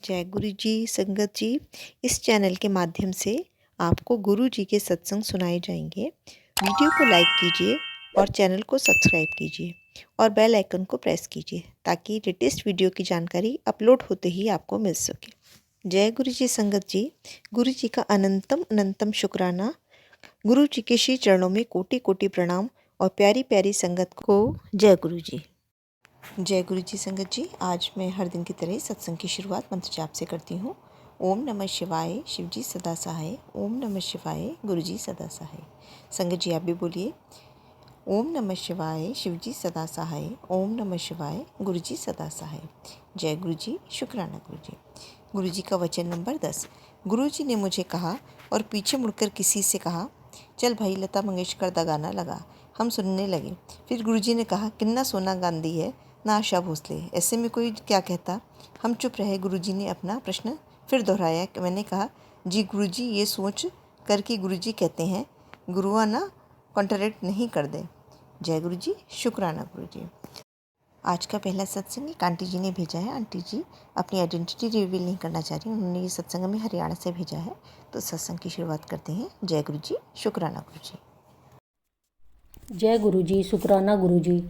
जय गुरु जी संगत जी। इस चैनल के माध्यम से आपको गुरु जी के सत्संग सुनाए जाएंगे। वीडियो को लाइक कीजिए और चैनल को सब्सक्राइब कीजिए और बेल आइकन को प्रेस कीजिए ताकि लेटेस्ट वीडियो की जानकारी अपलोड होते ही आपको मिल सके। जय गुरु जी संगत जी। गुरु जी का अनंतम अनंतम शुक्राना। गुरु जी के श्री चरणों में कोटि कोटि प्रणाम और प्यारी प्यारी संगत को जय गुरु जी। जय गुरु जी संगत जी। आज मैं हर दिन की तरह सत्संग की शुरुआत मंत्र जाप से करती हूँ। ओम नमः शिवाय, शिव जी सदा सहाय। ओम नमः शिवाय, गुरु जी सदा सहाय। संगत जी आप भी बोलिए। ओम नमः शिवाय, शिव जी सदा सहाय। ओम नमः शिवाय, गुरु जी सदा सहाय। जय गुरु जी, शुक्राना गुरु जी। गुरु जी का वचन नंबर 10। गुरु जी ने मुझे कहा और पीछे मुड़कर किसी से कहा, चल भाई लता मंगेशकर दा गाना लगा। हम सुनने लगे। फिर गुरु जी ने कहा, किन्ना सोना गांधी है ना आशा भोसले, ऐसे में कोई क्या कहता। हम चुप रहे। गुरुजी ने अपना प्रश्न फिर दोहराया। मैंने कहा, जी गुरुजी ये सोच कर कि गुरुजी कहते हैं गुरुआ ना कॉन्ट्रैक्ट नहीं कर दे। जय गुरुजी, शुक्राना गुरुजी। आज का पहला सत्संग एक आंटी जी ने भेजा है। आंटी जी अपनी आइडेंटिटी रिवील नहीं करना चाह रही। उन्होंने ये सत्संग में हरियाणा से भेजा है। तो सत्संग की शुरुआत करते हैं। जय गुरुजी, शुक्राना गुरुजी। जय गुरु जी, शुक्राना गुरु जी।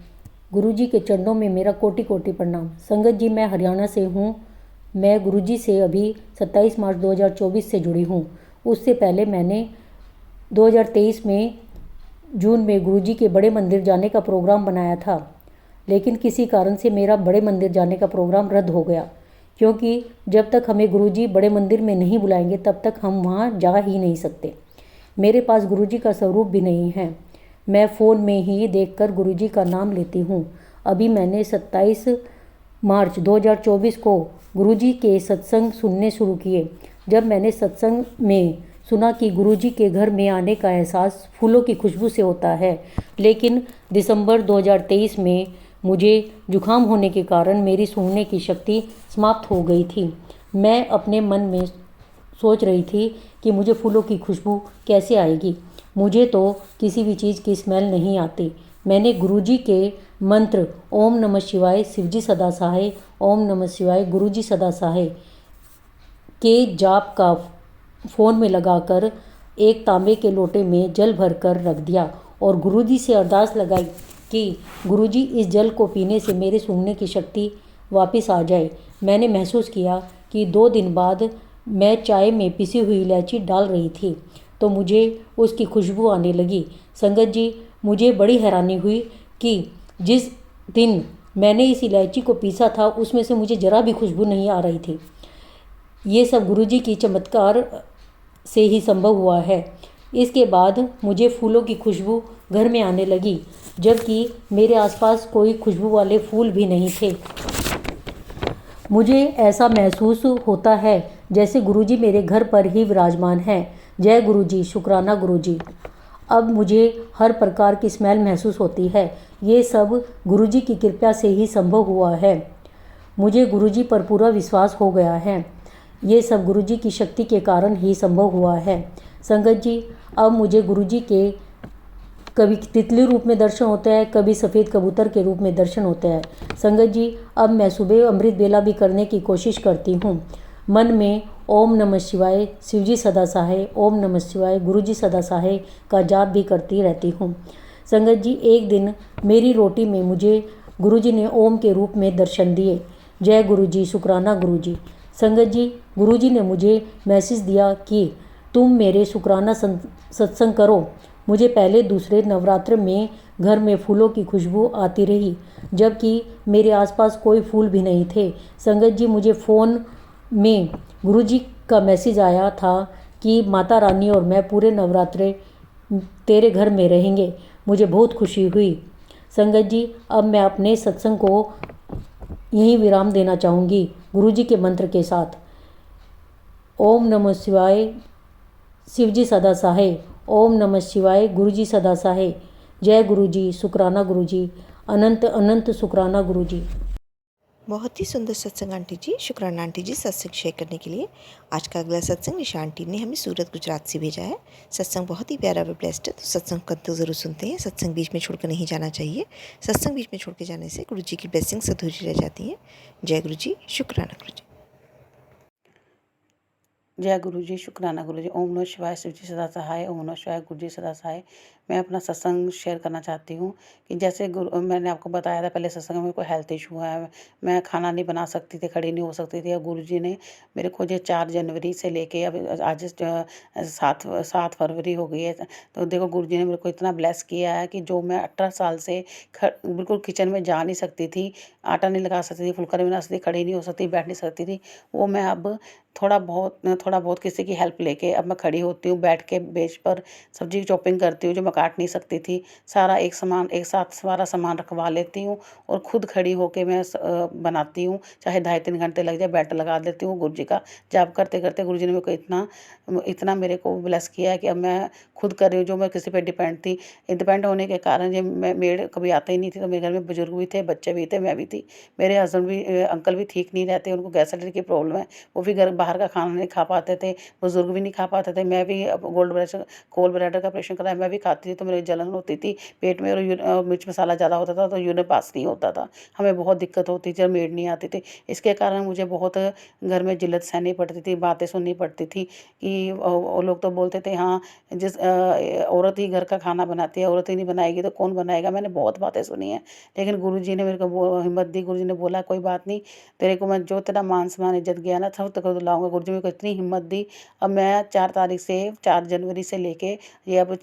गुरु जी के चरणों में मेरा कोटि कोटि प्रणाम। संगत जी मैं हरियाणा से हूँ। मैं गुरु जी से अभी 27 मार्च 2024 से जुड़ी हूँ। उससे पहले मैंने 2023 में जून में गुरु जी के बड़े मंदिर जाने का प्रोग्राम बनाया था, लेकिन किसी कारण से मेरा बड़े मंदिर जाने का प्रोग्राम रद्द हो गया, क्योंकि जब तक हमें गुरु जी बड़े मंदिर में नहीं बुलाएंगे तब तक हम वहाँ जा ही नहीं सकते। मेरे पास गुरु जी का स्वरूप भी नहीं है। मैं फ़ोन में ही देखकर गुरुजी का नाम लेती हूँ। अभी मैंने 27 मार्च 2024 को गुरुजी के सत्संग सुनने शुरू किए। जब मैंने सत्संग में सुना कि गुरुजी के घर में आने का एहसास फूलों की खुशबू से होता है, लेकिन दिसंबर 2023 में मुझे जुकाम होने के कारण मेरी सूंघने की शक्ति समाप्त हो गई थी। मैं अपने मन में सोच रही थी कि मुझे फूलों की खुशबू कैसे आएगी। मुझे तो किसी भी चीज़ की स्मेल नहीं आती। मैंने गुरुजी के मंत्र ओम नमः शिवाय, शिवजी सदा सहाय, ओम नमः शिवाय, गुरुजी सदा सहाय के जाप का फ़ोन में लगाकर एक तांबे के लोटे में जल भरकर रख दिया और गुरुजी से अरदास लगाई कि गुरुजी इस जल को पीने से मेरे सूंघने की शक्ति वापस आ जाए। मैंने महसूस किया कि 2 दिन बाद मैं चाय में पिसी हुई इलायची डाल रही थी तो मुझे उसकी खुशबू आने लगी। संगत जी मुझे बड़ी हैरानी हुई कि जिस दिन मैंने इस इलायची को पीसा था उसमें से मुझे ज़रा भी खुशबू नहीं आ रही थी। ये सब गुरुजी की चमत्कार से ही संभव हुआ है। इसके बाद मुझे फूलों की खुशबू घर में आने लगी, जबकि मेरे आसपास कोई खुशबू वाले फूल भी नहीं थे। मुझे ऐसा महसूस होता है जैसे गुरुजी मेरे घर पर ही विराजमान हैं। जय गुरुजी, शुक्राना गुरुजी। अब मुझे हर प्रकार की स्मेल महसूस होती है। ये सब गुरुजी की कृपा से ही संभव हुआ है। मुझे गुरुजी पर पूरा विश्वास हो गया है। ये सब गुरुजी की शक्ति के कारण ही संभव हुआ है। संगत जी अब मुझे गुरुजी के कभी तितली रूप में दर्शन होते हैं, कभी सफ़ेद कबूतर के रूप में दर्शन होते हैं। संगत जी अब मैं सुबह अमृत बेला भी करने की कोशिश करती हूँ। मन में ओम नमः शिवाय, शिवजी सदा सहाय, ओम नमः शिवाय, गुरुजी सदा सहाय का जाप भी करती रहती हूँ। संगत जी एक दिन मेरी रोटी में मुझे गुरुजी ने ओम के रूप में दर्शन दिए। जय गुरुजी, शुक्राना गुरुजी। संगत जी गुरुजी ने मुझे मैसेज दिया कि तुम मेरे शुक्राना सत्संग करो। मुझे पहले दूसरे नवरात्र में घर में फूलों की खुशबू आती रही, जबकि मेरे आसपास कोई फूल भी नहीं थे। संगत जी मुझे फ़ोन में गुरुजी का मैसेज आया था कि माता रानी और मैं पूरे नवरात्रे तेरे घर में रहेंगे। मुझे बहुत खुशी हुई। संगत जी अब मैं अपने सत्संग को यहीं विराम देना चाहूँगी गुरुजी के मंत्र के साथ। ओम नमः शिवाय, शिवजी सदा सहाय, ओम नमः शिवाय, गुरुजी सदा सहाय। जय गुरुजी, शुक्राना गुरुजी, अनंत अनंत शुक्राना गुरुजी। बहुत ही सुंदर सत्संग आंटी जी, शुक्राना आंटी जी सत्संग शेयर करने के लिए। आज का अगला सत्संग निशा आंटी ने हमें सूरत गुजरात से भेजा है। सत्संग बहुत ही प्यारा व ब्लेस्ड है, तो सत्संग को तो ज़रूर सुनते हैं। सत्संग बीच में छोड़कर नहीं जाना चाहिए। सत्संग बीच में छोड़ के जाने से गुरु जी की ब्लेसिंग्स अधूरी रह जाती हैं। जय गुरु जी, शुक्राना गुरु जी। जय गुरु जी, शुक्राना गुरु जी। ओम नमः शिवाय, शिव जी सदा सहाय। ओम नमः शिवाय, गुरु जी सदा सहाय। मैं अपना सत्संग शेयर करना चाहती हूँ कि जैसे मैंने आपको बताया था पहले सत्संग में, मेरे को हेल्थ इशू है, मैं खाना नहीं बना सकती थी, खड़ी नहीं हो सकती थी। और गुरु जी ने मेरे को ये 4 जनवरी से लेके अब आज 7 फरवरी हो गई है। तो देखो गुरु जी ने मेरे को इतना ब्लेस किया है कि जो मैं 18 साल से बिल्कुल किचन में जा नहीं सकती थी, आटा नहीं लगा सकती थी, फुल्का नहीं बना सकती थी, खड़ी नहीं हो सकती, बैठ नहीं सकती थी, वो मैं अब थोड़ा बहुत किसी की हेल्प लेके अब मैं खड़ी होती हूँ, बैठ के बेंच पर सब्जी चॉपिंग करती हूँ, जो मैं काट नहीं सकती थी। सारा एक साथ सारा सामान रखवा लेती हूँ और खुद खड़ी होके मैं बनाती हूँ, चाहे 2.5-3 घंटे लग जाए, बेल्ट लगा देती हूँ। गुरु जी का जाप करते करते गुरु जी ने मेरे को इतना इतना मेरे को ब्लेस किया है कि अब मैं खुद कर रही हूँ, जो मैं किसी पे डिपेंड थी। डिपेंड होने के कारण ये मैं मेड कभी आते ही नहीं थी, तो मेरे घर में बुजुर्ग भी थे, बच्चे भी थे, मैं भी थी। मेरे हस्बैंड भी अंकल भी ठीक नहीं रहते, उनको गैस की प्रॉब्लम है, वो भी बाहर का खाना नहीं खा पाते थे, बुजुर्ग भी नहीं खा पाते थे। मैं भी अब कोल ब्लैडर का ऑपरेशन कराया, मैं भी खाती थी तो मेरी जलन होती थी पेट में, और मिर्च मसाला ज़्यादा होता था तो यूरिन पास नहीं होता था, हमें बहुत दिक्कत होती थी और मेड नहीं आती थी। इसके कारण मुझे बहुत घर में जिल्लत सहनी पड़ती थी, बातें सुननी पड़ती थी कि वो लोग तो बोलते थे हाँ, जिस औरत ही घर का खाना बनाती है, औरत ही नहीं बनाएगी तो कौन बनाएगा। मैंने बहुत बातें सुनी हैं, लेकिन गुरु जी ने मेरे को वो हिम्मत दी। गुरु जी ने बोला कोई बात नहीं, तेरे को मैं जो तेरा मान सम्मान इज्जत गया ना सब तक लाऊंगा। गुरु जी मेरे को इतनी हिम्मत दी। अब मैं 4 जनवरी से लेके ये अब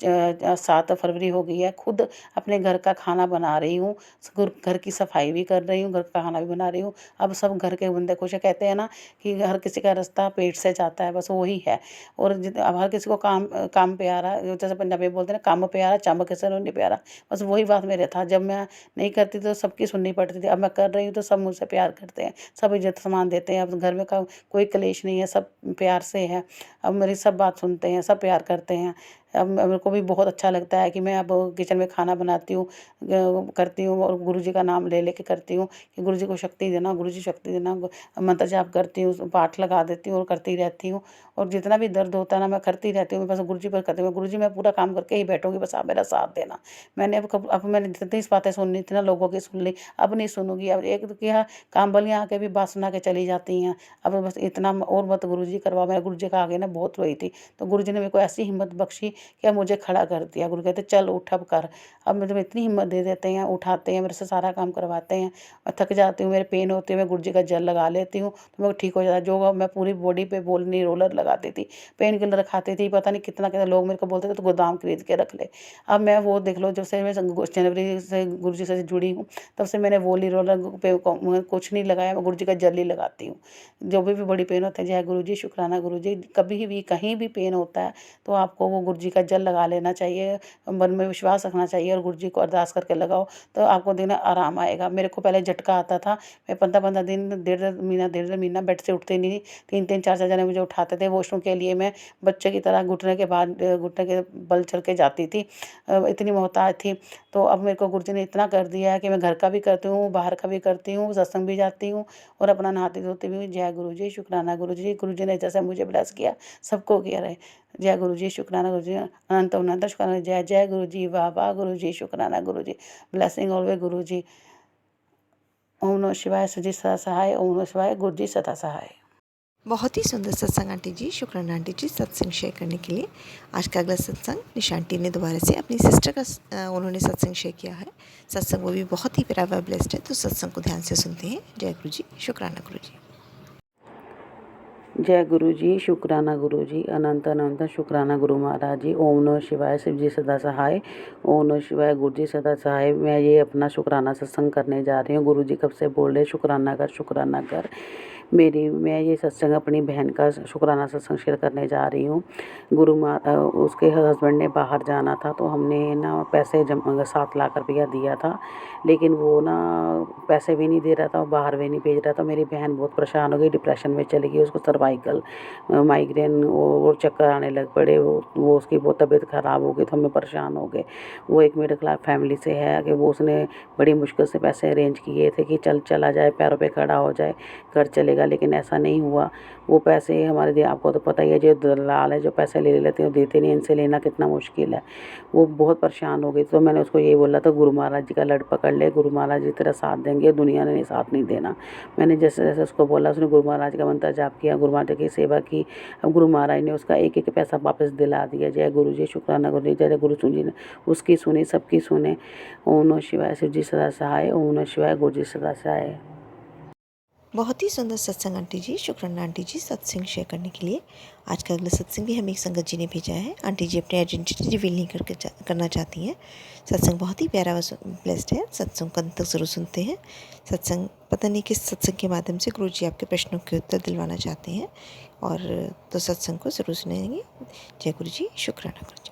7 फरवरी हो गई है, खुद अपने घर का खाना बना रही हूँ, घर की सफाई भी कर रही हूँ, घर का खाना भी बना रही हूँ। अब सब घर के बंदे खुश है, कहते हैं ना कि हर किसी का रास्ता पेट से जाता है, बस वही है। और अब हर किसी को काम काम प्यारा, जैसे पंजाबी में बोलते हैं ना, काम प्यारा चंब किसे नहीं प्यारा, बस वही बात मेरे था। जब मैं नहीं करती तो सबकी सुननी पड़ती थी, अब मैं कर रही हूँ तो सब मुझसे प्यार करते हैं, सब इज्जत सम्मान देते हैं। अब घर में कोई कलेश नहीं है, सब प्यार से है। अब मेरी सब बात सुनते हैं, सब प्यार करते हैं। अब मेरे को भी बहुत अच्छा लगता है कि मैं अब किचन में खाना बनाती हूँ, करती हूँ, और गुरु जी का नाम ले लेके करती हूँ कि गुरु जी को शक्ति देना, गुरु जी शक्ति देना। मंत्र जाप करती हूँ, पाठ लगा देती हूँ और करती रहती हूँ। और जितना भी दर्द होता है ना, मैं करती रहती हूँ, मैं बस गुरु जी पर करती हूँ। गुरु जी मैं पूरा काम करके ही बैठूँगी, बस आप मेरा साथ देना। मैंने अब मैंने जितनी बातें सुननी थी ना लोगों की सुन ली, अब नहीं सुनूंगी। अब एक तो क्या, काम वालियाँ आके भी बात सुना के चली जाती हैं, अब बस इतना और मत गुरु जी करवा। मैं गुरु जी का आगे ना बहुत रोई थी, तो गुरु जी ने मेरे को ऐसी हिम्मत बख्शी कि अब मुझे खड़ा कर दिया। गुरु कहते चल उठ अब कर। अब मुझे इतनी हिम्मत दे देते हैं, उठाते हैं, मेरे से सारा काम करवाते हैं। मैं थक जाती हूँ, मेरे पेन होते हैं, मैं गुरु जी का जल लगा लेती हूँ तो मेरे को ठीक हो जाता है। जो मैं पूरी बॉडी पे बोलनी रोलर लगाती थी, पेन किलर खाती थी, पता नहीं कितना कितना लोग मेरे को बोलते थे तो गोदाम खरीद के रख ले। अब मैं वो देख लो, जब से मैं जनवरी से गुरु जी से जुड़ी हूँ, तब से मैंने वो रोलर पे कुछ नहीं लगाया, मैं गुरु जी का जल ही लगाती हूँ। जो भी बड़ी पेन होते हैं, जय गुरु जी, शुक्राना गुरु जी। कभी भी कहीं भी पेन होता है तो आपको वो गुरु जी का जल लगा लेना चाहिए, मन में विश्वास रखना चाहिए और गुरु जी को अरदास करके लगाओ तो आपको दिन आराम आएगा। मेरे को पहले झटका आता था, मैं 15-15 दिन, डेढ़ महीना बेड से उठते नहीं थी। 3-3 4-4 जने मुझे उठाते थे वॉशरूम के लिए, मैं बच्चे की तरह घुटने के बल चल के जाती थी, इतनी मोहताज थी। तो अब मेरे को गुरु जी ने इतना कर दिया है कि मैं घर का भी करती हूँ, बाहर का भी करती हूँ, सत्संग भी जाती हूँ और अपना नहाती धोती भी हूँ। जय गुरु जी, शुक्राना गुरु जी। गुरु जी ने जैसे मुझे ब्लेस किया सबको किया रहे। जय गुरु जी, शुक्राना गुरु जी, अनंत अनंत शुक्राना। जय जय गुरु जी, वाह वाह गुरु जी, शुक्राना गुरु जी, ब्लेसिंग ऑलवे गुरु जी। ओम नमः शिवाय, सुजी सदा सहाय। ओम नमः शिवाय, गुरु जी सदा सहाय। बहुत ही सुंदर सत्संग आंटी जी, शुक्राना आंटी जी सत्संग शेयर करने के लिए। आज का अगला सत्संग निशा आंटी ने दोबारा से अपनी सिस्टर का उन्होंने सत्संग शेयर किया है। सत्संग वो भी बहुत ही प्यारा ब्लेस्ड है, तो सत्संग को ध्यान से सुनते हैं। जय गुरु जी, शुक्राना गुरु जी। जय गुरु जी, शुक्राना गुरु जी, अनंत अनंत शुक्राना गुरु महाराज जी। ओम नमः शिवाय, शिव जी सदा सहाय। ओम नमः शिवाय, गुरु जी सदा सहाय। मैं ये अपना शुक्राना सत्संग करने जा रही हूँ। गुरु जी कब से बोल रहे शुक्राना कर, शुक्राना कर। मैं ये सत्संग अपनी बहन का शुक्राना सत्संग शेयर करने जा रही हूँ। उसके हस्बैंड ने बाहर जाना था तो हमने ना पैसे 7 लाख रुपया दिया था, लेकिन वो ना पैसे भी नहीं दे रहा था और बाहर भी नहीं भेज रहा था। मेरी बहन बहुत परेशान हो गई, डिप्रेशन में चली गई, उसको सर्वाइकल माइग्रेन और चक्कर आने लग पड़े। वो उसकी बहुत तबीयत ख़राब हो गई तो हमें परेशान हो गए। वो एक मिडिल क्लास फैमिली से है कि वो उसने बड़ी मुश्किल से पैसे अरेंज किए थे कि चला जाए, पैरों पे खड़ा हो जाए, घर चलेगा, मिलेगा, लेकिन ऐसा नहीं हुआ। वो पैसे हमारे दिए, आपको तो पता ही है, जो दलाल है जो पैसे ले लेते हैं वो देते नहीं, इनसे लेना कितना मुश्किल है। वो बहुत परेशान हो गई, तो मैंने उसको यही बोला था, गुरु महाराज जी का लड़ पकड़ ले, गुरु महाराज जी तेरा साथ देंगे, दुनिया ने साथ नहीं देना। मैंने जैसे जैसे उसको बोला, उसने गुरु महाराज का मंत्र जाप किया, गुरु महाराज की सेवा की। अब गुरु महाराज ने उसका एक एक पैसा वापस दिला दिया। जय गुरु जी, शुक्राना गुरु जी, जय गुरु जी ने उसकी सुनी, सबकी सुने। ओम नमः शिवाय, शिव जी सदा सहाय। ओम नमः शिवाय, गुरु जी सदा सहाय। बहुत ही सुंदर सत्संग आंटी जी। शुक्राना आंटी जी सत्संग शेयर करने के लिए। आज का अगला सत्संग भी हमें एक संगत जी ने भेजा है। आंटी जी अपनी आइडेंटिटी रिवील नहीं करना चाहती हैं। सत्संग बहुत ही प्यारा व ब्लेस्ड है। सत्संग को अंत तक ज़रूर सुनते हैं। सत्संग पता नहीं किस सत्संग के माध्यम से गुरु जी आपके प्रश्नों के उत्तर दिलवाना चाहते हैं, और तो सत्संग को ज़रूर सुनेंगे। जय गुरु जी, शुक्राना गुरु जी।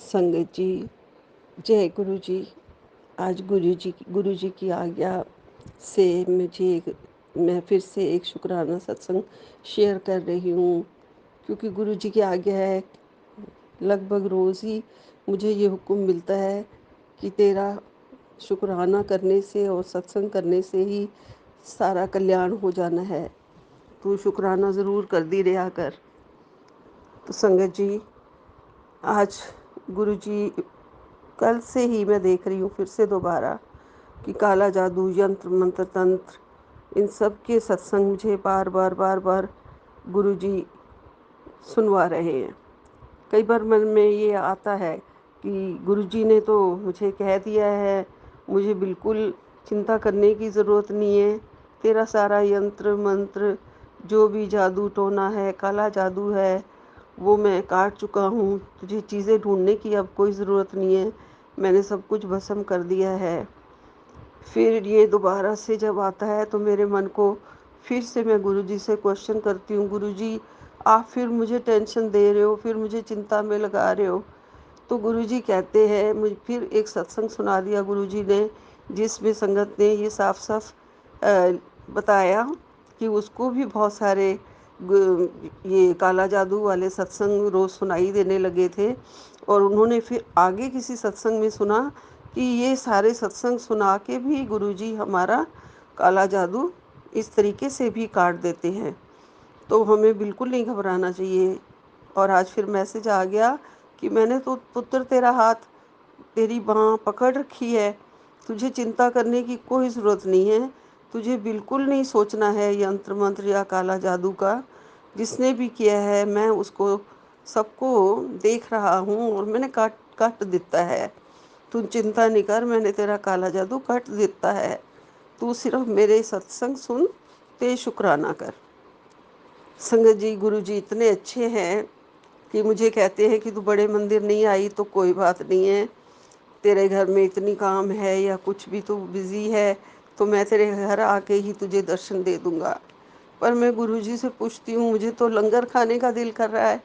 संगत जी, जय गुरु जी। आज गुरु जी की आज्ञा से मैं फिर से एक शुक्राना सत्संग शेयर कर रही हूँ, क्योंकि गुरु जी की आज्ञा है। लगभग रोज़ ही मुझे ये हुक्म मिलता है कि तेरा शुक्राना करने से और सत्संग करने से ही सारा कल्याण हो जाना है, तू शुक्राना ज़रूर कर दी रहा कर। तो संगत जी, आज गुरु जी कल से ही मैं देख रही हूँ फिर से दोबारा कि काला जादू, यंत्र मंत्र तंत्र, इन सब के सत्संग मुझे बार बार गुरु जी सुनवा रहे हैं। कई बार मन में ये आता है कि गुरु जी ने तो मुझे कह दिया है, मुझे बिल्कुल चिंता करने की ज़रूरत नहीं है, तेरा सारा यंत्र मंत्र, जो भी जादू टोना है, काला जादू है, वो मैं काट चुका हूँ, तुझे चीज़ें ढूंढने की अब कोई ज़रूरत नहीं है, मैंने सब कुछ भस्म कर दिया है। फिर ये दोबारा से जब आता है तो मेरे मन को फिर से मैं गुरुजी से क्वेश्चन करती हूँ, गुरुजी आप फिर मुझे टेंशन दे रहे हो, फिर मुझे चिंता में लगा रहे हो। तो गुरुजी कहते हैं, मुझे फिर एक सत्संग सुना दिया गुरुजी ने, जिसमें संगत ने ये साफ साफ बताया कि उसको भी बहुत सारे ये काला जादू वाले सत्संग रोज़ सुनाई देने लगे थे, और उन्होंने फिर आगे किसी सत्संग में सुना कि ये सारे सत्संग सुना के भी गुरुजी हमारा काला जादू इस तरीके से भी काट देते हैं। तो हमें बिल्कुल नहीं घबराना चाहिए। और आज फिर मैसेज आ गया कि मैंने तो पुत्र तेरा हाथ, तेरी बाँह पकड़ रखी है, तुझे चिंता करने की कोई ज़रूरत नहीं है, तुझे बिल्कुल नहीं सोचना है यंत्र मंत्र या काला जादू का। जिसने भी किया है मैं उसको सबको देख रहा हूँ और मैंने काट काट दिता है। तू चिंता नहीं कर, मैंने तेरा काला जादू काट दिता है, तू सिर्फ मेरे सत्संग सुन, ते शुक्राना कर। संगत जी, गुरु जी इतने अच्छे हैं कि मुझे कहते हैं कि तू बड़े मंदिर नहीं आई तो कोई बात नहीं है, तेरे घर में इतनी काम है या कुछ भी तू बिज़ी है तो मैं तेरे घर आके ही तुझे दर्शन दे दूँगा। पर मैं गुरुजी से पूछती हूँ, मुझे तो लंगर खाने का दिल कर रहा है,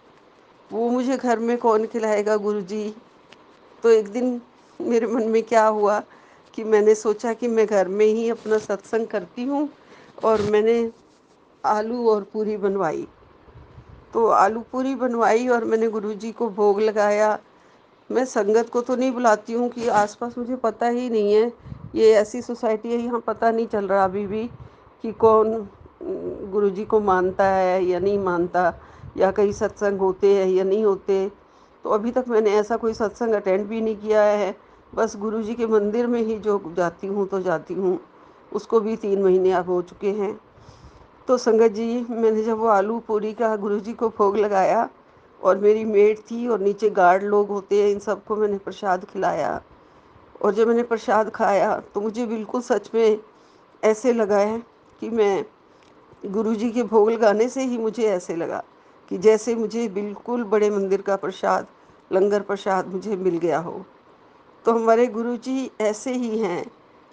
वो मुझे घर में कौन खिलाएगा गुरुजी। तो एक दिन मेरे मन में क्या हुआ कि मैंने सोचा कि मैं घर में ही अपना सत्संग करती हूँ, और मैंने आलू और पूरी बनवाई। तो आलू पूरी बनवाई और मैंने गुरुजी को भोग लगाया। मैं संगत को तो नहीं बुलाती हूँ कि आसपास मुझे पता ही नहीं है, ये ऐसी सोसाइटी है, यहाँ पता नहीं चल रहा अभी भी कि कौन गुरुजी को मानता है या नहीं मानता, या कहीं सत्संग होते हैं या नहीं होते। तो अभी तक मैंने ऐसा कोई सत्संग अटेंड भी नहीं किया है। बस गुरुजी के मंदिर में ही जो जाती हूँ तो जाती हूँ, उसको भी 3 महीने अब हो चुके हैं। तो संगत जी, मैंने जब वो आलू पूरी का गुरुजी को भोग लगाया, और मेरी मेड थी और नीचे गार्ड लोग होते हैं, इन सबको मैंने प्रसाद खिलाया, और जब मैंने प्रसाद खाया तो मुझे बिल्कुल सच में ऐसे लगा है कि मैं गुरुजी के भोग लगाने से ही मुझे ऐसे लगा कि जैसे मुझे बिल्कुल बड़े मंदिर का प्रसाद, लंगर प्रसाद मुझे मिल गया हो। तो हमारे गुरुजी ऐसे ही हैं,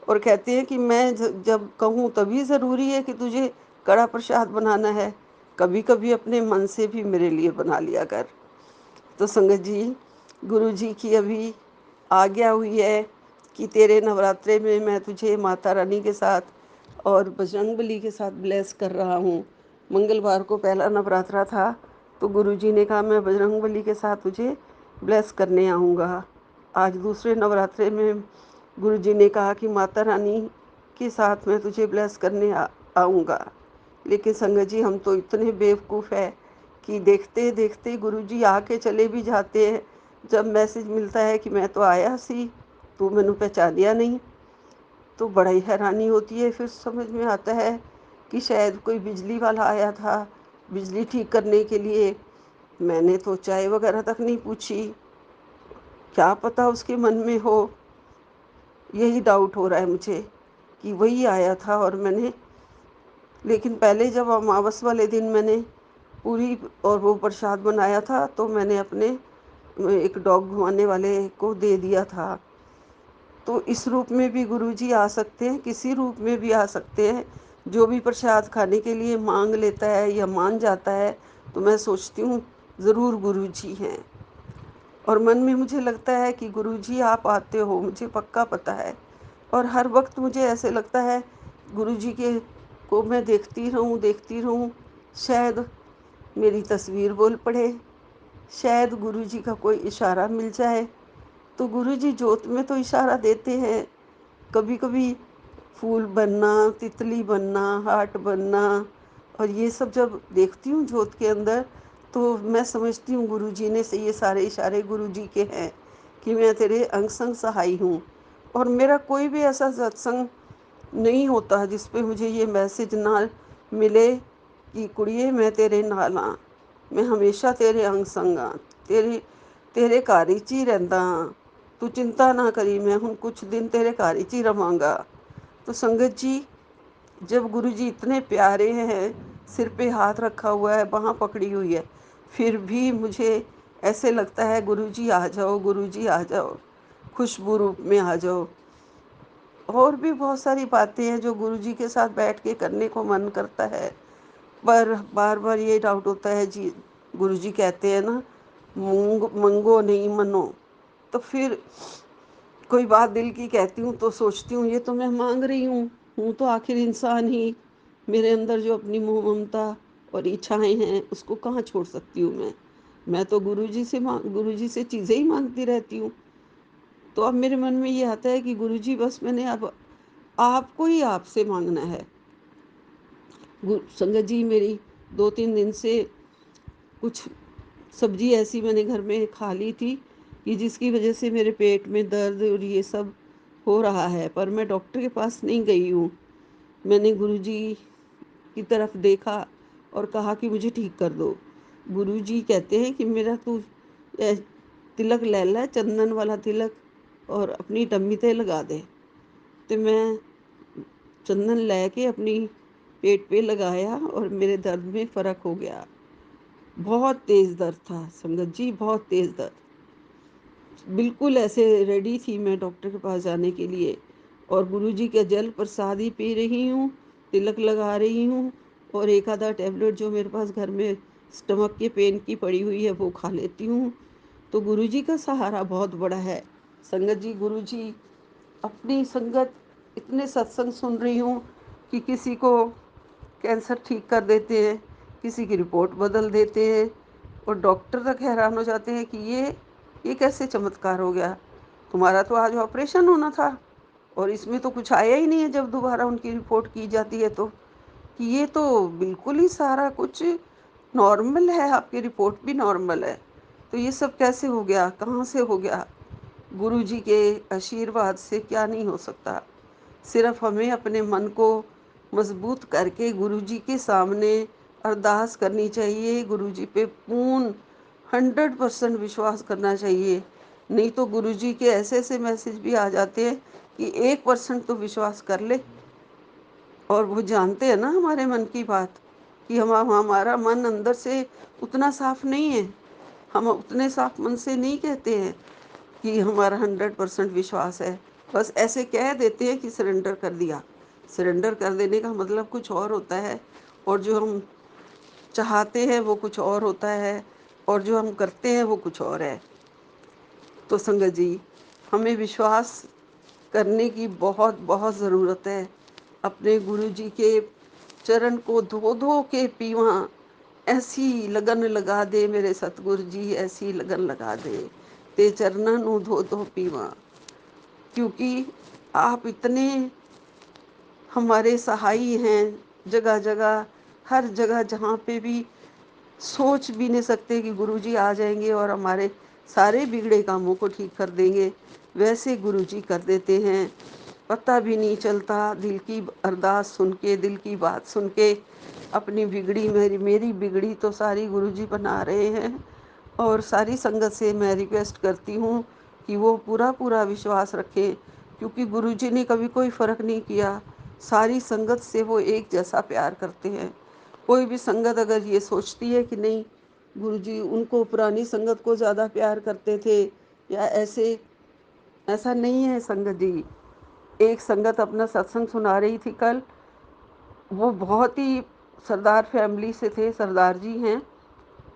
और कहते हैं कि मैं जब कहूँ तभी ज़रूरी है कि तुझे कड़ा प्रसाद बनाना है, कभी कभी अपने मन से भी मेरे लिए बना लिया कर। तो संगत जी, गुरु जी की अभी आज्ञा हुई है कि तेरे नवरात्रे में मैं तुझे माता रानी के साथ और बजरंगबली के साथ ब्लेस कर रहा हूँ। मंगलवार को पहला नवरात्रा था, तो गुरु जी ने कहा मैं बजरंगबली के साथ तुझे ब्लेस करने आऊँगा। आज दूसरे नवरात्रे में गुरु जी ने कहा कि माता रानी के साथ मैं तुझे ब्लेस करने आऊँगा। लेकिन संगत जी, हम तो इतने बेवकूफ़ है कि देखते देखते गुरुजी आके चले भी जाते हैं। जब मैसेज मिलता है कि मैं तो आया सी, तू मैनू पहचानिया नहीं, तो बड़ा ही हैरानी होती है। फिर समझ में आता है कि शायद कोई बिजली वाला आया था बिजली ठीक करने के लिए। मैंने तो चाय वगैरह तक नहीं पूछी, क्या पता उसके मन में हो। यही डाउट हो रहा है मुझे कि वही आया था। और मैंने, लेकिन पहले जब अमावस वाले दिन मैंने पूरी और वो प्रसाद बनाया था, तो मैंने अपने एक डॉग घुमाने वाले को दे दिया था। तो इस रूप में भी गुरुजी आ सकते हैं, किसी रूप में भी आ सकते हैं। जो भी प्रसाद खाने के लिए मांग लेता है या मान जाता है, तो मैं सोचती हूँ ज़रूर गुरुजी हैं। और मन में मुझे लगता है कि गुरुजी आप आते हो, मुझे पक्का पता है। और हर वक्त मुझे ऐसे लगता है गुरुजी के को मैं देखती रहूं, शायद मेरी तस्वीर बोल पड़े, शायद गुरुजी का कोई इशारा मिल जाए। तो गुरुजी जोत में तो इशारा देते हैं, कभी कभी फूल बनना, तितली बनना, हार्ट बनना। और ये सब जब देखती हूँ जोत के अंदर, तो मैं समझती हूँ गुरुजी ने से ये सारे इशारे गुरुजी के हैं कि मैं तेरे अंग संग सहाई हूँ। और मेरा कोई भी ऐसा सत्संग नहीं होता जिस पे मुझे ये मैसेज ना मिले कि कुड़िए मैं तेरे नाल हाँ, मैं हमेशा तेरे अंग संग हाँ, तेरे घर च ही रहिंदा हाँ, तू चिंता ना करी, मैं हुण कुछ दिन तेरे घर च ही रवांगा। तो संगत जी, जब गुरुजी इतने प्यारे हैं, सिर पे हाथ रखा हुआ है, बाँह पकड़ी हुई है, फिर भी मुझे ऐसे लगता है गुरुजी आ जाओ, गुरुजी आ जाओ, खुशबू रूप में आ जाओ। और भी बहुत सारी बातें हैं जो गुरुजी के साथ बैठ के करने को मन करता है, पर बार बार ये डाउट होता है जी, गुरुजी कहते हैं ना, मंगो नहीं मनो। तो फिर कोई बात दिल की कहती हूँ तो सोचती हूँ ये तो मैं मांग रही हूँ तो आखिर इंसान ही। मेरे अंदर जो अपनी मोह ममता और इच्छाएं हैं उसको कहाँ छोड़ सकती हूँ मैं तो गुरुजी से चीज़ें ही मांगती रहती हूँ। तो अब मेरे मन में ये आता है कि गुरुजी, बस मैंने अब आपको ही आपसे मांगना है। संगत जी, मेरी 2-3 दिन से कुछ सब्जी ऐसी मैंने घर में खा ली थी कि जिसकी वजह से मेरे पेट में दर्द और ये सब हो रहा है, पर मैं डॉक्टर के पास नहीं गई हूँ। मैंने गुरुजी की तरफ देखा और कहा कि मुझे ठीक कर दो। गुरुजी कहते हैं कि मेरा तू तिलक ले ला, चंदन वाला तिलक, और अपनी टम्मी ते लगा दे। तो मैं चंदन लेके अपनी पेट पे लगाया और मेरे दर्द में फ़र्क हो गया। बहुत तेज़ दर्द था संगत जी, बहुत तेज़ दर्द। बिल्कुल ऐसे रेडी थी मैं डॉक्टर के पास जाने के लिए। और गुरुजी का जल प्रसाद ही पी रही हूँ, तिलक लगा रही हूँ, और एक आधा टैबलेट जो मेरे पास घर में स्टमक के पेन की पड़ी हुई है वो खा लेती हूँ। तो गुरुजी का सहारा बहुत बड़ा है संगत जी। गुरुजी अपनी संगत, इतने सत्संग सुन रही हूँ कि किसी को कैंसर ठीक कर देते हैं, किसी की रिपोर्ट बदल देते हैं, और डॉक्टर तक हैरान हो जाते हैं कि ये कैसे चमत्कार हो गया, तुम्हारा तो आज ऑपरेशन होना था और इसमें तो कुछ आया ही नहीं है। जब दोबारा उनकी रिपोर्ट की जाती है तो कि ये तो बिल्कुल ही सारा कुछ नॉर्मल है, आपकी रिपोर्ट भी नॉर्मल है, तो ये सब कैसे हो गया, कहाँ से हो गया। गुरुजी के आशीर्वाद से क्या नहीं हो सकता। सिर्फ हमें अपने मन को मजबूत करके गुरुजी के सामने अरदास करनी चाहिए, गुरुजी पे पूर्ण 100% विश्वास करना चाहिए। नहीं तो गुरुजी के ऐसे ऐसे मैसेज भी आ जाते हैं कि 1% तो विश्वास कर ले। और वो जानते हैं ना हमारे मन की बात, कि हमारा मन अंदर से उतना साफ नहीं है। हम उतने साफ मन से नहीं कहते हैं कि हमारा 100% विश्वास है। बस ऐसे कह देते हैं कि सरेंडर कर दिया। सरेंडर कर देने का मतलब कुछ और होता है, और जो हम चाहते हैं वो कुछ और होता है, और जो हम करते हैं वो कुछ और है। तो संगत जी, हमें विश्वास करने की बहुत बहुत ज़रूरत है। अपने गुरुजी के चरण को धो धो के पीवा, ऐसी लगन लगा दे मेरे सतगुरु जी, ऐसी लगन लगा दे ते चरਨਾਂ ਨੂੰ धो धो पीवा। क्योंकि आप इतने हमारे सहाई हैं जगह जगह, हर जगह जहाँ पे भी सोच भी नहीं सकते कि गुरुजी आ जाएंगे और हमारे सारे बिगड़े कामों को ठीक कर देंगे, वैसे गुरुजी कर देते हैं। पता भी नहीं चलता, दिल की अरदास सुन के, दिल की बात सुन के, अपनी बिगड़ी मेरी बिगड़ी तो सारी गुरुजी बना रहे हैं। और सारी संगत से मैं रिक्वेस्ट करती हूँ कि वो पूरा पूरा विश्वास रखें, क्योंकि गुरुजी ने कभी कोई फ़र्क नहीं किया, सारी संगत से वो एक जैसा प्यार करते हैं। कोई भी संगत अगर ये सोचती है कि नहीं गुरुजी उनको पुरानी संगत को ज़्यादा प्यार करते थे या ऐसे, ऐसा नहीं है संगत जी। एक संगत अपना सत्संग सुना रही थी कल, वो बहुत ही सरदार फैमिली से थे, सरदार जी हैं,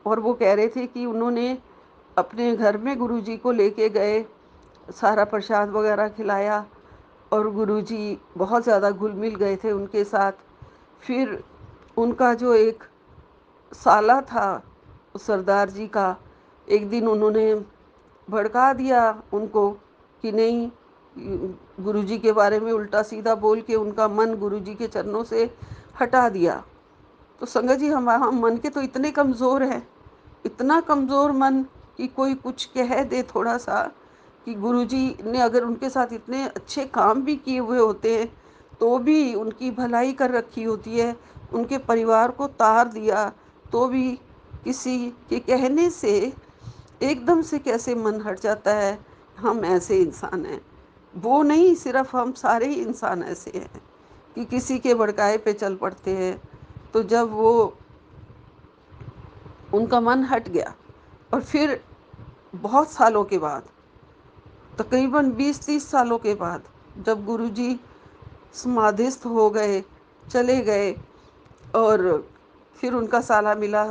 और वो कह रहे थे कि उन्होंने अपने घर में गुरुजी को लेके गए, सारा प्रसाद वगैरह खिलाया और गुरुजी बहुत ज़्यादा घुल मिल गए थे उनके साथ। फिर उनका जो एक साला था उस सरदार जी का, एक दिन उन्होंने भड़का दिया उनको कि नहीं, गुरुजी के बारे में उल्टा सीधा बोल के उनका मन गुरुजी के चरणों से हटा दिया। तो संगत जी हम मन के तो इतने कमज़ोर हैं, इतना कमज़ोर मन कि कोई कुछ कह दे थोड़ा सा, कि गुरुजी ने अगर उनके साथ इतने अच्छे काम भी किए हुए होते हैं तो भी उनकी भलाई कर रखी होती है, उनके परिवार को तार दिया तो भी किसी के कहने से एकदम से कैसे मन हट जाता है। हम ऐसे इंसान हैं, वो नहीं, सिर्फ हम सारे ही इंसान ऐसे हैं कि किसी के भड़काए पे चल पड़ते हैं। तो जब वो उनका मन हट गया और फिर बहुत सालों के बाद, तकरीबन 20-30 सालों के बाद, जब गुरुजी समाधिस्थ हो गए, चले गए, और फिर उनका साला मिला,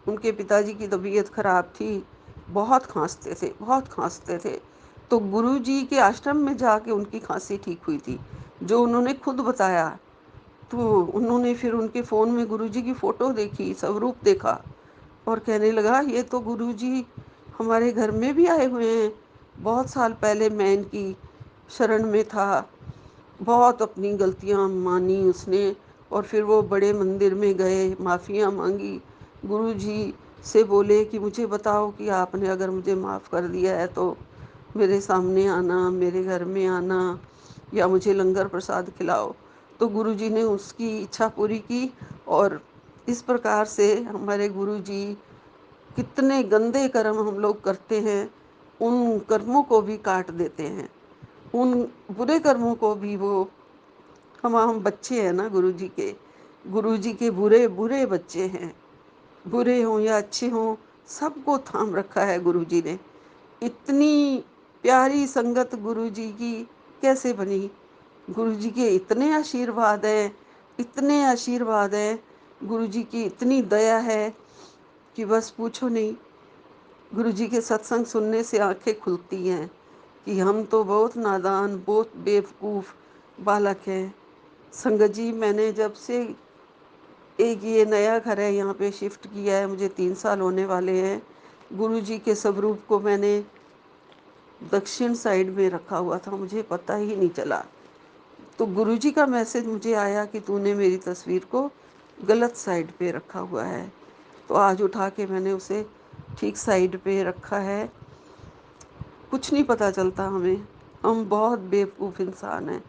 उनके पिताजी की तबीयत खराब थी, बहुत खांसते थे, बहुत खांसते थे। तो गुरुजी के आश्रम में जाके उनकी खांसी ठीक हुई थी, जो उन्होंने खुद बताया। तो उन्होंने फिर उनके फ़ोन में गुरुजी की फ़ोटो देखी, स्वरूप देखा और कहने लगा ये तो गुरुजी हमारे घर में भी आए हुए हैं। बहुत साल पहले मैं इनकी शरण में था, बहुत अपनी गलतियां मानी उसने, और फिर वो बड़े मंदिर में गए, माफ़ियाँ मांगी, गुरुजी से बोले कि मुझे बताओ कि आपने अगर मुझे माफ़ कर दिया है तो मेरे सामने आना, मेरे घर में आना, या मुझे लंगर प्रसाद खिलाओ। तो गुरुजी ने उसकी इच्छा पूरी की। और इस प्रकार से हमारे गुरुजी, कितने गंदे कर्म हम लोग करते हैं उन कर्मों को भी काट देते हैं, उन बुरे कर्मों को भी वो, हम बच्चे हैं ना गुरुजी के बुरे बुरे बच्चे हैं, बुरे हों या अच्छे हों, सबको थाम रखा है गुरुजी ने। इतनी प्यारी संगत गुरुजी की कैसे बनी, गुरुजी के इतने आशीर्वाद हैं, इतने आशीर्वाद हैं, गुरुजी की इतनी दया है कि बस पूछो नहीं। गुरुजी के सत्संग सुनने से आंखें खुलती हैं कि हम तो बहुत नादान, बहुत बेवकूफ़ बालक हैं। संगत जी, मैंने जब से एक ये नया घर है यहाँ पे शिफ्ट किया है, मुझे 3 साल होने वाले हैं, गुरुजी के स्वरूप को मैंने दक्षिण साइड में रखा हुआ था, मुझे पता ही नहीं चला। तो गुरुजी का मैसेज मुझे आया कि तूने मेरी तस्वीर को गलत साइड पे रखा हुआ है। तो आज उठा के मैंने उसे ठीक साइड पे रखा है। कुछ नहीं पता चलता हमें, हम बहुत बेवकूफ़ इंसान हैं।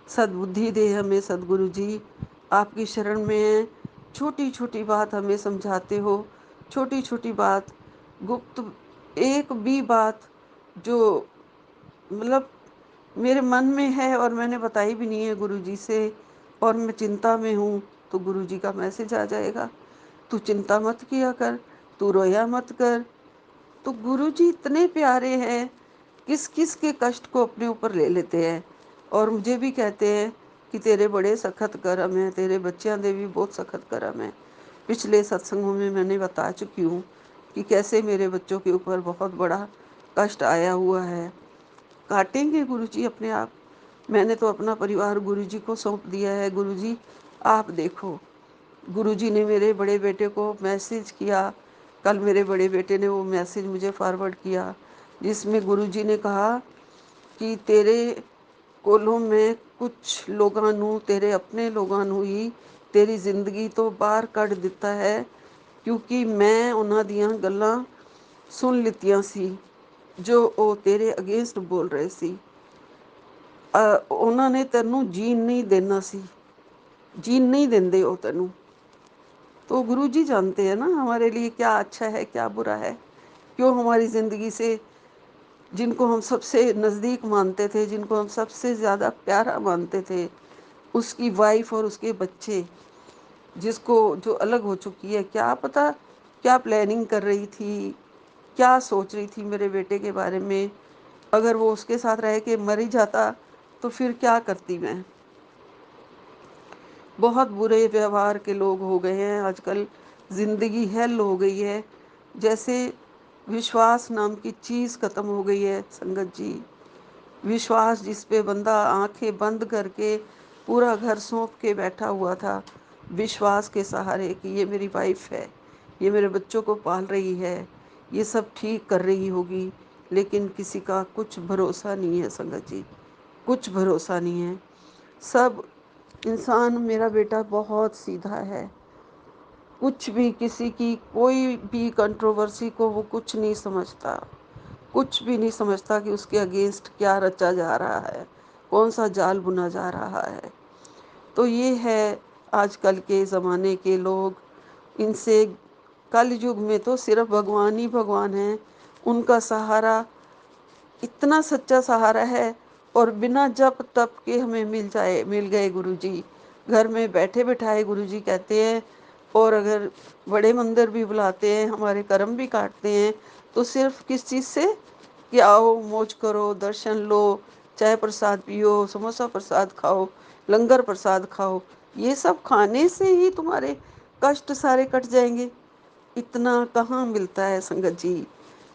सद्बुद्धि दे हमें सद्गुरु जी, आपकी शरण में हैं। छोटी छोटी बात हमें समझाते हो, छोटी छोटी बात, गुप्त एक भी बात जो मतलब मेरे मन में है और मैंने बताई भी नहीं है गुरुजी से, और मैं चिंता में हूँ, तो गुरुजी का मैसेज आ जाएगा, तू चिंता मत किया कर, तू रोया मत कर। तो गुरुजी इतने प्यारे हैं, किस किस के कष्ट को अपने ऊपर ले लेते हैं। और मुझे भी कहते हैं कि तेरे बड़े सख्त कर्म हैं, तेरे बच्चों दे भी बहुत सख्त कर्म हैं। पिछले सत्संगों में मैंने बता चुकी हूँ कि कैसे मेरे बच्चों के ऊपर बहुत बड़ा कष्ट आया हुआ है। काटेंगे गुरुजी अपने आप। मैंने तो अपना परिवार गुरुजी को सौंप दिया है। गुरुजी आप देखो। गुरुजी ने मेरे बड़े बेटे को मैसेज किया, कल मेरे बड़े बेटे ने वो मैसेज मुझे फॉरवर्ड किया, जिसमें गुरुजी ने कहा कि तेरे कोलों में कुछ लोगों नू, तेरे अपने लोगों नू ही तेरी जिंदगी तो बाहर कढ़ दिता है, क्योंकि मैं उन्हां दियां गल्लां सुन लितियां सी जो ਉਹ तेरे अगेंस्ट बोल रहे सी। ਉਹਨਾਂ ਨੇ ਤੈਨੂੰ ਜੀਣ नहीं देना सी, जीन नहीं देंदे ਉਹ ਤੈਨੂੰ। तो गुरु जी जानते हैं ना हमारे लिए क्या अच्छा है क्या बुरा है, क्यों हमारी ज़िंदगी से जिनको हम सबसे नज़दीक मानते थे, जिनको हम सबसे ज़्यादा प्यारा मानते थे, उसकी वाइफ और उसके बच्चे, जिसको जो अलग हो चुकी है, क्या पता क्या प्लानिंग कर रही थी, क्या सोच रही थी मेरे बेटे के बारे में। अगर वो उसके साथ रह के मर ही जाता तो फिर क्या करती मैं। बहुत बुरे व्यवहार के लोग हो गए हैं आजकल, ज़िंदगी हेल हो गई है, जैसे विश्वास नाम की चीज़ ख़त्म हो गई है संगत जी। विश्वास जिस पे बंदा आंखें बंद करके पूरा घर सौंप के बैठा हुआ था, विश्वास के सहारे कि ये मेरी वाइफ है, ये मेरे बच्चों को पाल रही है, ये सब ठीक कर रही होगी, लेकिन किसी का कुछ भरोसा नहीं है संगत जी, कुछ भरोसा नहीं है। सब इंसान, मेरा बेटा बहुत सीधा है, कुछ भी किसी की कोई भी कंट्रोवर्सी को वो कुछ नहीं समझता, कुछ भी नहीं समझता कि उसके अगेंस्ट क्या रचा जा रहा है, कौन सा जाल बुना जा रहा है। तो ये है आजकल के ज़माने के लोग, इनसे कल युग में तो सिर्फ भगवान ही भगवान हैं, उनका सहारा इतना सच्चा सहारा है, और बिना जप तप के हमें मिल गए गुरुजी, घर में बैठे बिठाए गुरुजी कहते हैं। और अगर बड़े मंदिर भी बुलाते हैं, हमारे कर्म भी काटते हैं, तो सिर्फ किस चीज़ से कि आओ मौज करो, दर्शन लो, चाय प्रसाद पियो, समोसा प्रसाद खाओ, लंगर प्रसाद खाओ, ये सब खाने से ही तुम्हारे कष्ट सारे कट जाएंगे। इतना कहाँ मिलता है संगत जी।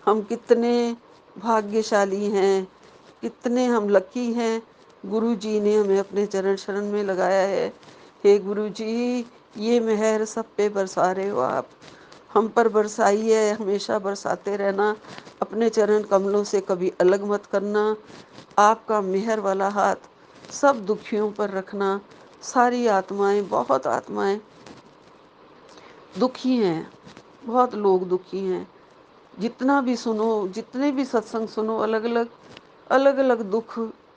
हम कितने भाग्यशाली हैं, कितने हम लकी हैं, गुरु जी ने हमें अपने चरण शरण में लगाया है। हे गुरु जी, ये मेहर सब पे बरसा रहे हो आप, हम पर बरसाइए, हमेशा बरसाते रहना, अपने चरण कमलों से कभी अलग मत करना। आपका मेहर वाला हाथ सब दुखियों पर रखना। सारी आत्माएं, बहुत आत्माएं दुखी हैं, बहुत लोग दुखी हैं। जितना भी सुनो, जितने भी सत्संग सुनो, अलग अलग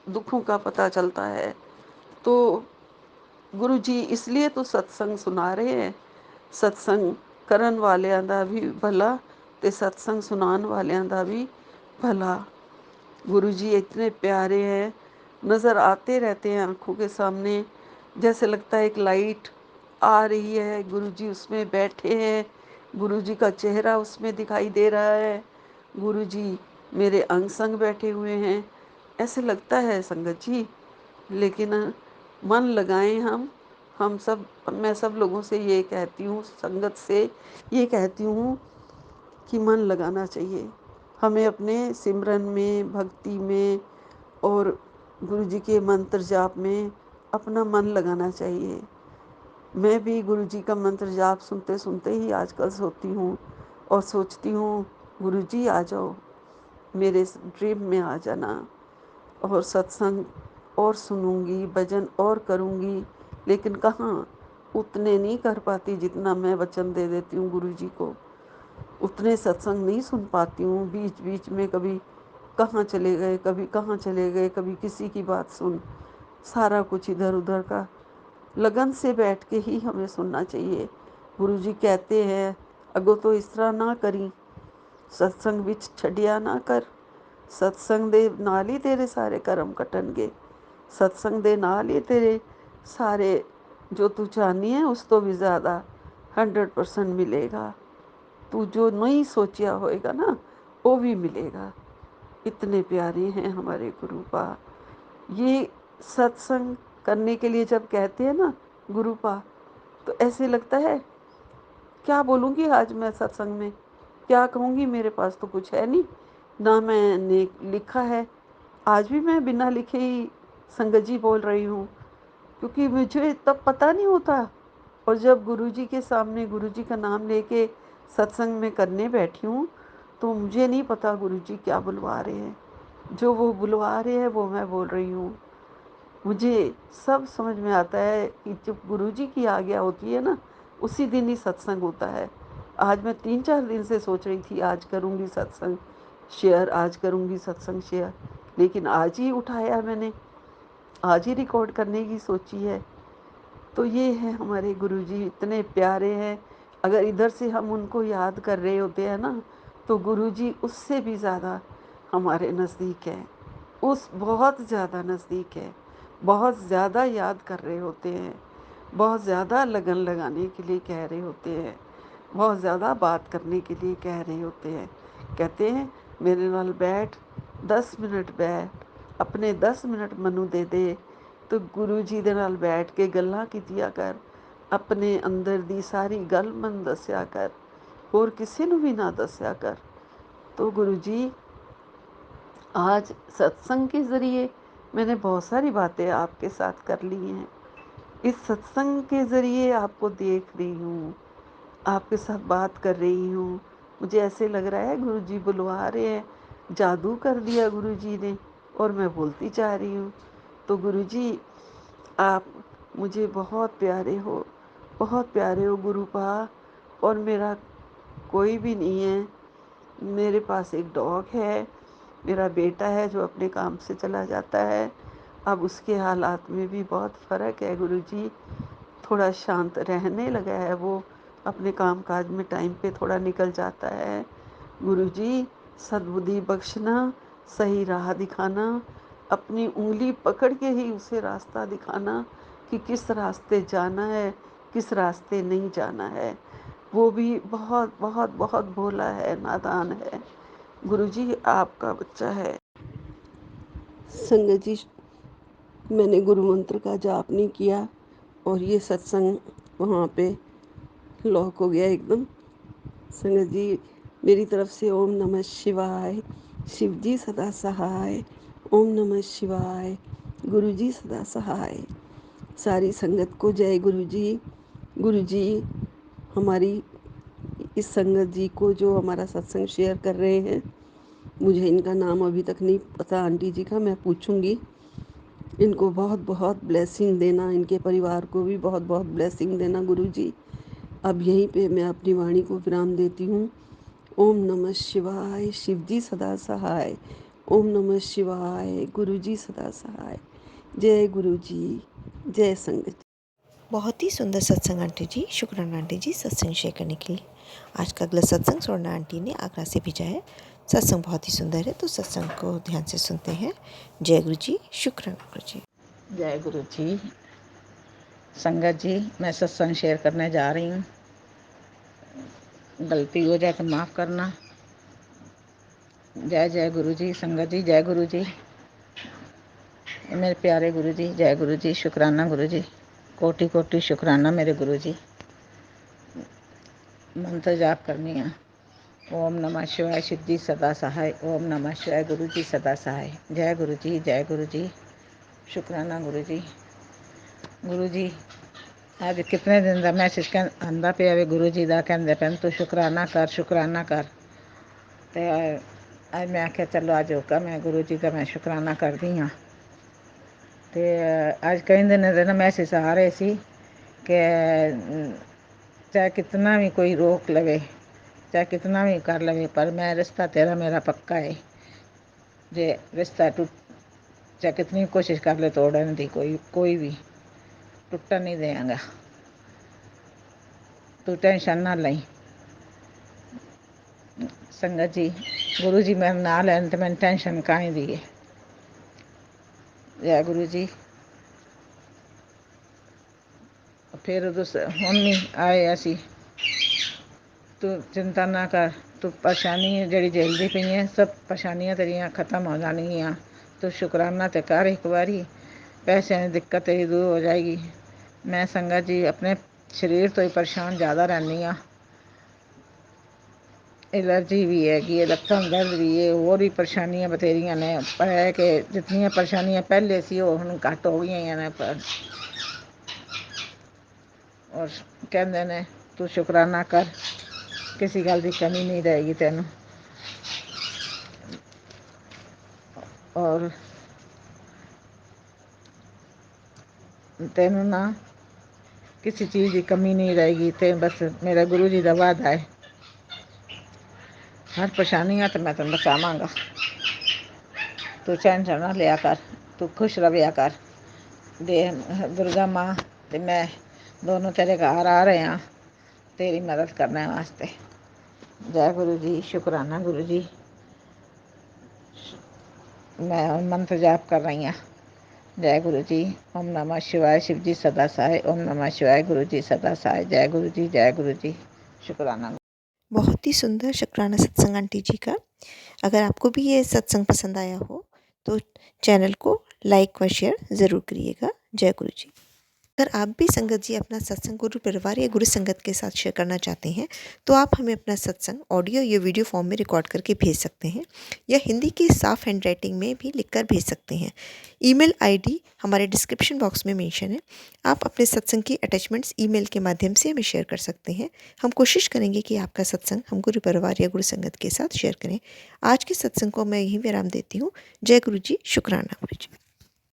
दुखों का पता चलता है। तो गुरु जी इसलिए तो सत्संग सुना रहे हैं, सत्संग करन वालियां दा भी भला ते सत्संग सुनान वालियां दा भी भला। गुरु जी इतने प्यारे हैं, नज़र आते रहते हैं आंखों के सामने, जैसे लगता है एक लाइट आ रही है, गुरु जी उसमें बैठे हैं, गुरु जी का चेहरा उसमें दिखाई दे रहा है, गुरु जी मेरे अंग संग बैठे हुए हैं, ऐसे लगता है संगत जी। लेकिन मन लगाएं हम सब, मैं सब लोगों से ये कहती हूँ, संगत से ये कहती हूँ कि मन लगाना चाहिए हमें अपने सिमरन में, भक्ति में और गुरु जी के मंत्र जाप में अपना मन लगाना चाहिए। मैं भी गुरु जी का मंत्र जाप सुनते सुनते ही आजकल सोती हूँ और सोचती हूँ, गुरु जी आ जाओ, मेरे ड्रीम में आ जाना, और सत्संग और सुनूंगी, भजन और करूंगी। लेकिन कहाँ, उतने नहीं कर पाती जितना मैं वचन दे देती हूँ गुरु जी को, उतने सत्संग नहीं सुन पाती हूँ। बीच बीच में कभी कहाँ चले गए, कभी कहाँ चले गए, कभी किसी की बात सुन, सारा कुछ इधर उधर का। लगन से बैठ के ही हमें सुनना चाहिए। गुरु जी कहते हैं, अगो तो इस तरह ना करी, सत्संग विच छड़िया ना कर, सत्संग दे नाल ही तेरे सारे कर्म कटणगे, सत्संग दे नाल ही तेरे सारे जो तू चाहनी है उस तो भी ज़्यादा 100% मिलेगा। तू जो नहीं सोचा होएगा ना, वो भी मिलेगा। इतने प्यारे हैं हमारे गुरु पा। ये सत्संग करने के लिए जब कहते हैं ना गुरु पा, तो ऐसे लगता है क्या बोलूँगी आज मैं सत्संग में, क्या कहूँगी, मेरे पास तो कुछ है नहीं, ना मैंने लिखा है। आज भी मैं बिना लिखे ही संगत जी बोल रही हूँ, क्योंकि मुझे तब पता नहीं होता। और जब गुरु जी के सामने गुरु जी का नाम लेके सत्संग में करने बैठी हूँ, तो मुझे नहीं पता गुरु जी क्या बुलवा रहे हैं। जो वो बुलवा रहे हैं वो मैं बोल रही हूँ। मुझे सब समझ में आता है कि जब गुरुजी की आज्ञा होती है ना, उसी दिन ही सत्संग होता है। आज मैं 3-4 दिन से सोच रही थी आज करूँगी सत्संग शेयर, आज करूँगी सत्संग शेयर, लेकिन आज ही उठाया मैंने, आज ही रिकॉर्ड करने की सोची है। तो ये है हमारे गुरुजी, इतने प्यारे हैं। अगर इधर से हम उनको याद कर रहे होते हैं ना, तो गुरुजी उससे भी ज़्यादा हमारे नज़दीक है, उस बहुत ज़्यादा नज़दीक है, बहुत ज़्यादा याद कर रहे होते हैं, बहुत ज़्यादा लगन लगाने के लिए कह रहे होते हैं, बहुत ज़्यादा बात करने के लिए कह रहे होते हैं। कहते हैं मेरे नाल बैठ, 10 मिनट बैठ, अपने 10 मिनट मनु दे तो गुरु जी दे नाल बैठ के गल्लां कीतिया कर, अपने अंदर दी सारी गल मन दस्या कर, होर किसी नूं भी ना दस्या कर। तो गुरु जी आज सत्संग के ज़रिए मैंने बहुत सारी बातें आपके साथ कर ली हैं। इस सत्संग के ज़रिए आपको देख रही हूँ, आपके साथ बात कर रही हूँ। मुझे ऐसे लग रहा है गुरुजी बुलवा रहे हैं, जादू कर दिया गुरुजी ने और मैं बोलती जा रही हूँ। तो गुरुजी आप मुझे बहुत प्यारे हो गुरुपा। और मेरा कोई भी नहीं है, मेरे पास एक डॉग है, मेरा बेटा है जो अपने काम से चला जाता है। अब उसके हालात में भी बहुत फ़र्क है गुरुजी, थोड़ा शांत रहने लगा है वो, अपने काम काज में टाइम पे थोड़ा निकल जाता है। गुरुजी सद्बुद्धि बख्शना, सही राह दिखाना, अपनी उंगली पकड़ के ही उसे रास्ता दिखाना कि किस रास्ते जाना है, किस रास्ते नहीं जाना है। वो भी बहुत बहुत बहुत भोला है, नादान है। गुरुजी आपका बच्चा है। संगत जी, मैंने गुरु मंत्र का जाप नहीं किया और ये सत्संग वहाँ पे लॉक हो गया एकदम। संगत जी मेरी तरफ से ओम नमः शिवाय, शिव जी सदा सहाय, ओम नमः शिवाय, गुरु जी सदा सहाय। सारी संगत को जय गुरु जी। गुरु जी हमारी इस संगत जी को जो हमारा सत्संग शेयर कर रहे हैं, मुझे इनका नाम अभी तक नहीं पता आंटी जी का, मैं पूछूंगी। इनको बहुत बहुत ब्लेसिंग देना, इनके परिवार को भी बहुत बहुत ब्लेसिंग देना गुरु जी। अब यहीं पे मैं अपनी वाणी को विराम देती हूँ। ओम नमः शिवाय, शिव जी सदा सहाय। ओम नमः शिवाय, गुरु जी सदा सहाय। जय गुरु जी, जय संगत। बहुत ही सुंदर सत्संग आंटी जी, शुक्राना आंटी जी सत्संग शेयर करने के लिए। आज का अगला सत्संग स्वर्णा आंटी ने आगरा से भेजा है। सत्संग बहुत ही सुंदर है, तो सत्संग को ध्यान से सुनते हैं। जय गुरु जी, शुक्राना गुरु जी। जय गुरु जी। संगत जी मैं सत्संग शेयर करने जा रही हूँ, गलती हो जाए तो माफ़ करना। जय जय गुरु जी। संगत जी जय गुरु जी, मेरे प्यारे गुरु जी, जय गुरु जी, शुक्राना गुरु जी, कोटि कोटि शुक्राना मेरे गुरु जी। मंत्र जाप करनी है। ओम नमः शिवाय, शिव जी सदा सहाय। ओम नमः शिवाय, गुरु जी सदा सहाय। जय गुरु जी, जय गुरु जी, शुक्राना गुरु जी। गुरु जी ਅੱਜ ਕਿਤਨੇ ਦਿਨ ਦਾ ਮੈਸੇਜ ਆਉਂਦਾ ਪਿਆ ਵੇ ਗੁਰੂ ਜੀ ਦਾ, ਕਹਿੰਦੇ ਪੈਣ ਤੂੰ ਸ਼ੁਕਰਾਨਾ ਕਰ। ਤੇ ਅੱਜ ਮੈਂ ਆਖਿਆ ਚਲੋ ਅੱਜ ਹੁਕਮ ਹੈ ਗੁਰੂ ਜੀ ਦਾ, ਮੈਂ ਸ਼ੁਕਰਾਨਾ ਕਰਦੀ ਹਾਂ। ਤੇ ਅੱਜ ਕਈ ਦਿਨ ਦੇ ਨਾ ਮੈਸੇਜ ਆ ਰਹੇ ਸੀ ਕਿ ਚਾਹੇ ਕਿਤਨਾ ਵੀ ਕੋਈ ਰੋਕ ਲਵੇ, ਚਾਹੇ कितना भी कर लवे, पर मैं रिश्ता तेरा मेरा पक्का है। जे रिश्ता टूट, चाहे कितनी कोशिश कर ले तोड़ने की, कोई भी टूटन नहीं देंगा। तू टेंशन ना लई। संगत जी गुरु जी मेरे नाल हैं तो मैंने टेंशन काहे दी है। जय गुरु जी। फिर हम भी आए असी, तू चिंता ना कर, तू परेशानी जी झेलती पई है, सब परेशानियां तेरिया खत्म हो जाएगियां। तू शुकराना तो कर, एक बारी पैसे की दिक्कत तेरी दूर हो जाएगी। मैं संगत जी अपने शरीर तो ही परेशान ज़्यादा रहनी हाँ, एलर्जी भी हैगी है, लत्तां दर्द भी है, और भी परेशानियां बथेरियां ने, पर है कि जितनियां परेशानियां पहले सी वो हुण घट हो गई ने। पर और कहते ने तू शुकराना कर, किसी गल की कमी नहीं रहेगी तेनों। और तेनों ना किसी चीज़ की कमी नहीं रहेगी। ते बस मेरा गुरु जी का वादा है, हर परेशानियां तो मैं तेन बचावांगा। तू टेंशन ना लिया कर, तू खुश रहा कर। दे दुर्गा माँ ते मैं दोनों तेरे घर आ रहे हैं तेरी मदद करने वास्ते। जय गुरु जी, शुक्राना गुरु जी। मैं मंत्र जाप कर रही हूँ। जय गुरु जी, ओम नमः शिवाय, शिव जी सदा सहाय। ओम नमः शिवाय, गुरु जी सदा सहाय। जय गुरु जी, जय गुरु जी, शुक्राना। बहुत ही सुंदर शुक्राना सत्संग आंटी जी का। अगर आपको भी ये सत्संग पसंद आया हो तो चैनल को लाइक व शेयर ज़रूर करिएगा। जय गुरु जी। अगर आप भी संगत जी अपना सत्संग गुरु परिवार या गुरु संगत के साथ शेयर करना चाहते हैं तो आप हमें अपना सत्संग ऑडियो या वीडियो फॉर्म में रिकॉर्ड करके भेज सकते हैं या हिंदी की साफ हैंड राइटिंग में भी लिखकर भेज सकते हैं। ईमेल आईडी हमारे डिस्क्रिप्शन बॉक्स में मेंशन है। आप अपने सत्संग की अटैचमेंट्स ईमेल के माध्यम से हमें शेयर कर सकते हैं। हम कोशिश करेंगे कि आपका सत्संग हम गुरु परिवार या गुरु संगत के साथ शेयर करें। आज के सत्संग को मैं यहीं विराम देती हूँ। जय गुरु जी, शुक्राना गुरु जी।